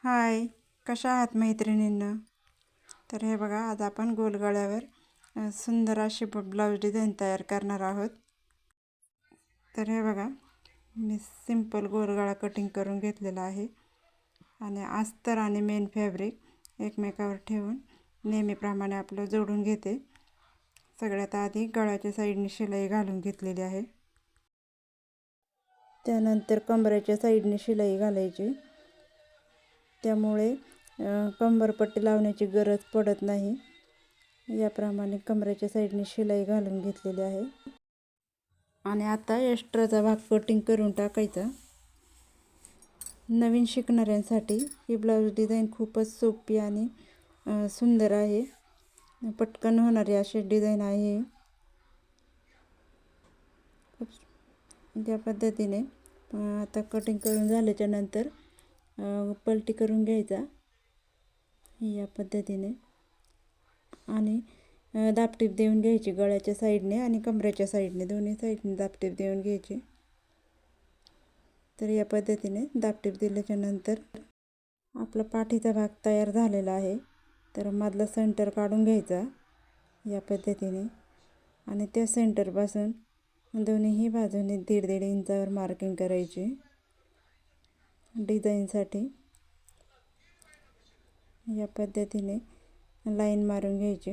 हाय, कशा आहात मैत्रिणींनो? तर हे बघा, आज आपण गोल गळ्यावर सुंदर अशी ब्लाऊज डिझाईन तयार करणार आहोत. तर हे बघा, मी सिंपल गोल गळा कटिंग करून घेतलेला आहे आणि अस्तर आणि मेन फॅब्रिक एकमेकावर ठेवून नेहमीप्रमाणे आपलं जोडून घेते. सगळ्यात आधी गळ्याच्या साईडने शिलाई घालून घेतलेली आहे. त्यानंतर कमरेच्या साईडने शिलाई घालायची. त्यामुळे कंबरपट्टी लावण्याची गरज पडत नाही. याप्रमाणे कमरेच्या साईडने शिलाई घालून घेतलेली आहे आणि आता एक्स्ट्राचा भाग कटिंग करून टाकायचा. नवीन शिकणाऱ्यांसाठी ही ब्लाऊज डिझाईन खूपच सोपी आणि सुंदर आहे. पटकन होणारी अशी डिझाईन आहे. या पद्धतीने आता कटिंग करून झाल्याच्या नंतर पलटी करून घ्यायचा या पद्धतीने आणि दाबटीप देऊन घ्यायची गळ्याच्या साईडने आणि कमरेच्या साईडने, दोन्ही साईडने दाबटीप देऊन घ्यायची. तर या पद्धतीने दाबटीप दिल्याच्या नंतर आपला पाठीचा भाग तयार झालेला आहे. तर मधला सेंटर काढून घ्यायचा या पद्धतीने आणि त्या सेंटरपासून दोन्हीही बाजूने 1.5 इंचावर मार्किंग करायची डिझाईनसाठी. या पद्धतीने लाईन मारून घ्यायची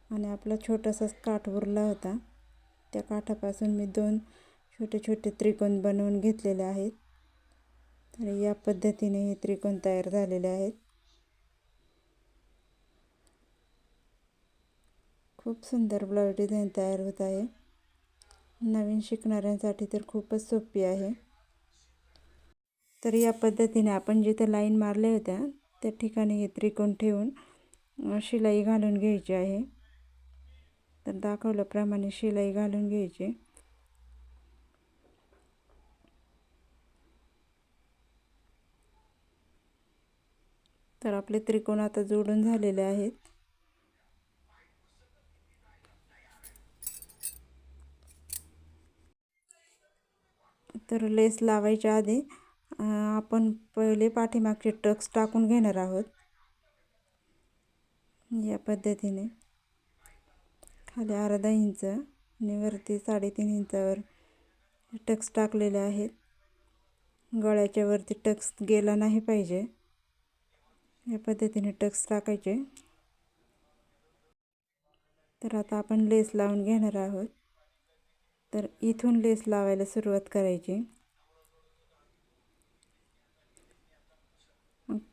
आणि आपला छोटासा काठ उरला होता, त्या काठापासून मी 2 छोटे छोटे त्रिकोण बनवून घेतलेले आहेत. तर या पद्धतीने हे त्रिकोण तयार झालेले आहेत. खूप सुंदर ब्लाऊज डिझाईन तयार होत आहे. नवीन शिकणाऱ्यांसाठी तर खूपच सोपी आहे. तर या पद्धतीने आपण जिथे लाईन मारल्या होत्या त्या ठिकाणी हे त्रिकोण ठेवून शिलाई घालून घ्यायची आहे. तर दाखवल्याप्रमाणे शिलाई घालून घ्यायची. तर आपले त्रिकोण आता जोडून झालेले आहेत. तर लेस लावायच्या आधी आपण पहिले पाठीमागचे टक्स टाकून घेणार आहोत. या पद्धतीने खाली अर्धा इंच आणि वरती 3.5 इंचावर टक्स टाकलेले आहेत. गळ्याच्या वरती टक्स गेला नाही पाहिजे. या पद्धतीने टक्स टाकायचे. तर आता आपण लेस लावून घेणार आहोत. तर इथून लेस लावायला सुरुवात करायची.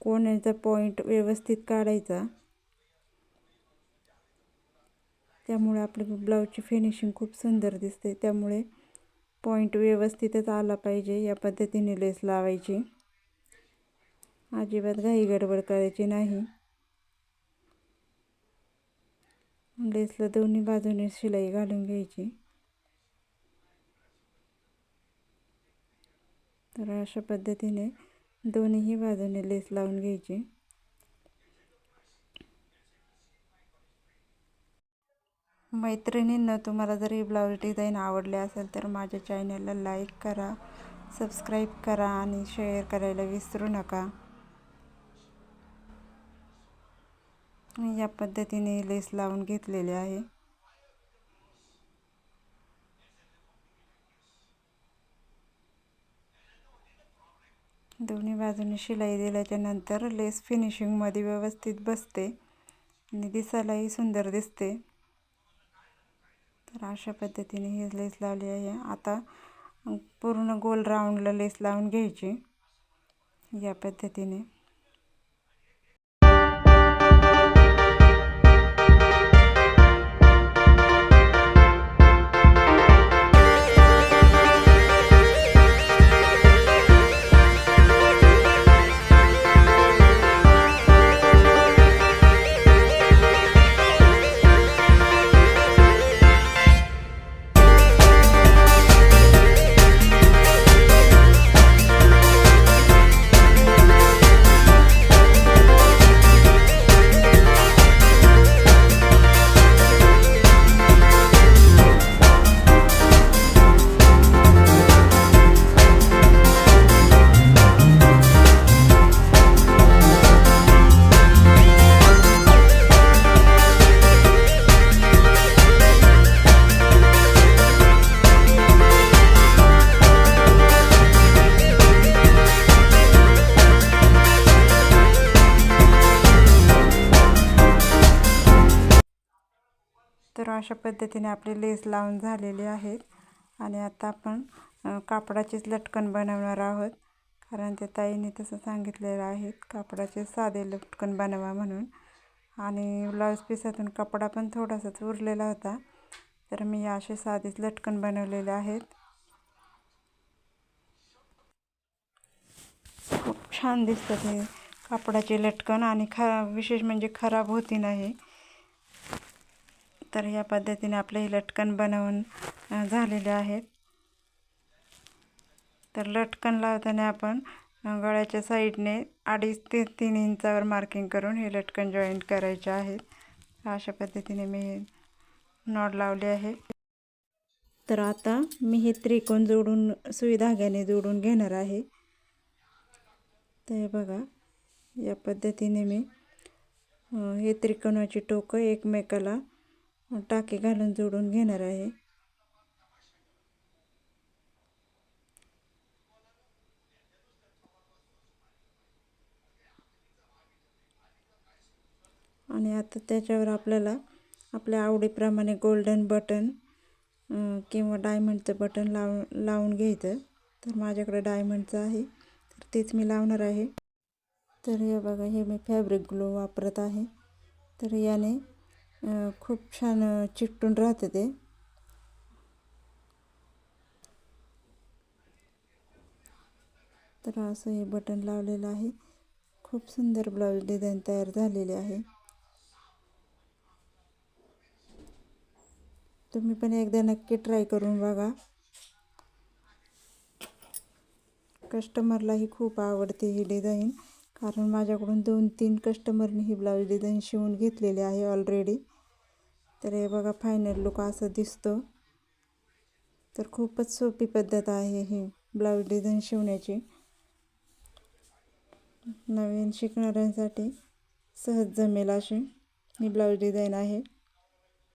कोण्याचा पॉइंट व्यवस्थित काढायचा. त्यामुळे आपली ब्लाऊजची फिनिशिंग खूप सुंदर दिसते. त्यामुळे पॉइंट व्यवस्थितच आला पाहिजे. या पद्धतीने लेस लावायची. अजिबात घाई गडबड करायची नाही. लेसला दोन्ही बाजूने शिलाई घालून घ्यायची. तर अशा पद्धतीने दोन्हीही बाजूने लेस लावून घ्यायची. मैत्रिणींना, तुम्हाला जर ही ब्लाऊज डिझाईन आवडली असेल तर माझ्या चॅनलला लाईक करा, सबस्क्राईब करा आणि शेअर करायला विसरू नका. या पद्धतीने लेस लावून घेतलेले आहे. दोन्ही बाजूने शिलाई दिल्याच्या नंतर लेस फिनिशिंगमध्ये व्यवस्थित बसते आणि दिसायलाही सुंदर दिसते. तर अशा पद्धतीने ही लेस लावली आहे. आता पूर्ण गोल राऊंडला लेस लावून घ्यायची या पद्धतीने. अशा पद्धतीने आपले लेस लावून झालेले आहेत आणि आता आपण कापडाचेच लटकन बनवणार आहोत, कारण त्या ताईने तसं सांगितलेलं आहे कापडाचे साधे लटकन बनवा म्हणून. आणि ब्लाऊज पिसातून कपडा पण थोडासाच उरलेला होता, तर मी असे साधेच लटकन बनवलेले आहेत. खूप छान दिसतात हे कापडाचे लटकन आणि विशेष म्हणजे खराब होती नाही. तर या पद्धतीने आपले हे लटकन बनवून झालेले आहेत. तर लटकन लावताना आपण गळ्याच्या साईडने 2.5 ते 3 इंचावर मार्किंग करून हे लटकन जॉईंट करायचे आहेत. अशा पद्धतीने मी नॉट लावले आहे. तर आता मी हे त्रिकोण जोडून सुई धाग्याने जोडून घेणार आहे. तर हे बघा, या पद्धतीने मी हे त्रिकोणाची टोकं एकमेकाला टाके घालून जोडून घेणार आहे. आणि आता त्याच्यावर आपल्याला आपल्या आवडीप्रमाणे गोल्डन बटन किंवा डायमंडचं बटन लावून घ्यायचं. तर माझ्याकडे डायमंडचं आहे, तर तेच मी लावणार आहे. तर हे बघा, हे मी फॅब्रिक ग्लू वापरत आहे. तर याने खूप छान चिकटून राहते ते. तर असं हे बटन लावलेलं आहे. खूप सुंदर ब्लाऊज डिझाईन तयार झालेली आहे. तुम्ही पण एकदा नक्की ट्राय करून बघा. कस्टमरलाही खूप आवडते ही डिझाईन, कारण माझ्याकडून 2-3 कस्टमरने ही ब्लाऊज डिझाईन शिवून घेतलेली आहे ऑलरेडी. तर हे बघा, फायनल लुक असा दिसतो. तर खूपच सोपी पद्धत आहे ही ब्लाऊज डिझाईन शिवण्याची. नवीन शिकणाऱ्यांसाठी सहज जमेल अशी ही ब्लाऊज डिझाईन आहे.